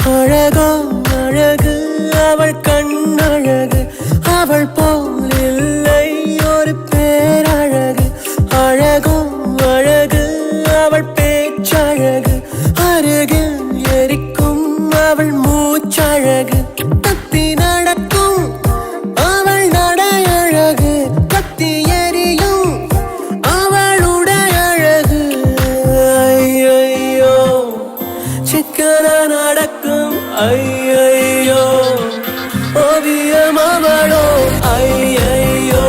அழகோ அழகு அவள் கண்ணழகு, அவள் போல் இல்லை ஒரு பேரழகு. அழகோ அழகு அவள் பேச்சழகு, அருகில் எரிக்கும் அவள் மூச்சழகு. கத்தி நடக்கும் அவள் நடையழகு, கத்தி எரியும் அவளுடைய அழகு. ஐயையோ சிக்கன நடக்கும், ஐயையோ ஓவியம் அவளோ. ஐயையோ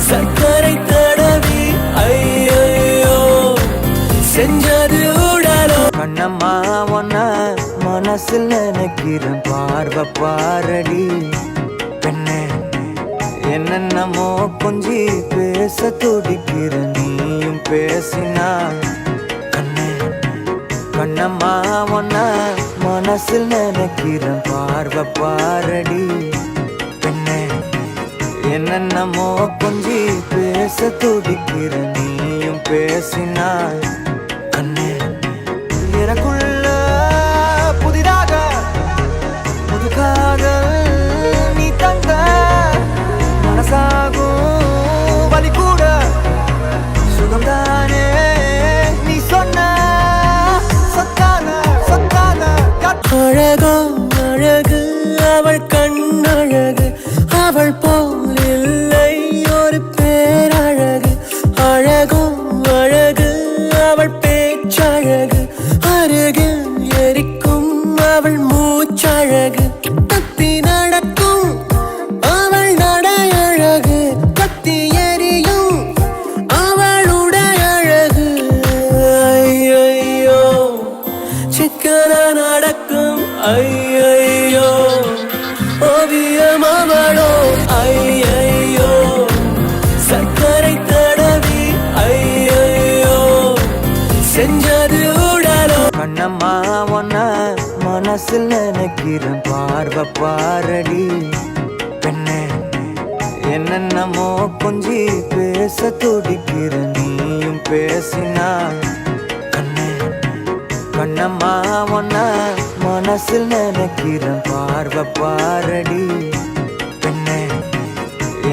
சர்க்கரை தடவி, ஐயையோ செஞ்சது உடலோ. கண்ணம்மா ஒன்ன மனசில் நினைக்கிறேன், பார்வை பாரடி பெண்ணே. என்னென்னமோ கொஞ்சி பேச துடிக்கிற, நீயும் பேசினா கண்ணே. கண்ணம்மா ஒன்ன மனசில் நினைக்கிறேன், பார்வை பாரடி பெண்ணே. என்னென்னமோ கொஞ்சி பேச துடிக்கிற, நீயும் பேசினா கண்ணே. எனக்குள்ள புதிதாக புது காதல் நீ தந்த, மனசாகும் வலி கூட சுகம்தானே நீ சொன்ன. சொத்தான சொத்தான அழகோ அழகு அவள் கண்ணழகு, அவள் போல் இல்லை ஒரு பேரழகு. அழகோ அழகு அவள் பேச்சழகு, அருகில் எரிக்கும் அவள் மூச்சழகு. கத்தி நடக்கும் அவள் நடையழகு, கத்தி எரியும் அவளுடைய அழகு. ஐயையோ சிக்கன நடக்கும், ஐயையோ ஓவியம் அவளோ. ஐயையோ சர்க்கரை தடவி, ஐயையோ செஞ்சது உடலோ. கண்ணம்மா ஒன்ன மனசில் நினைக்கிறேன், பார்வை பாரடி பெண்ணே. என்னென்னமோ கொஞ்சி பேச துடிக்கிற, நீயும் பேசினா கண்ணே. கண்ணம்மா ஒன்ன மனசில் நினைக்கிறேன், பார்வை பாரடி பெண்ணே.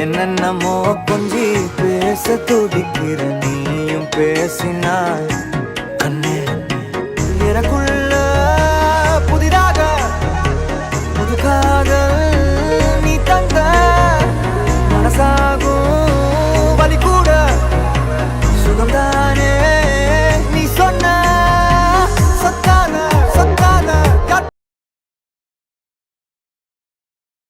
என்னென்னமோ கொஞ்சி பேச துடிக்கிற, நீயும் பேசினா கண்ணே. எனக்குள்ள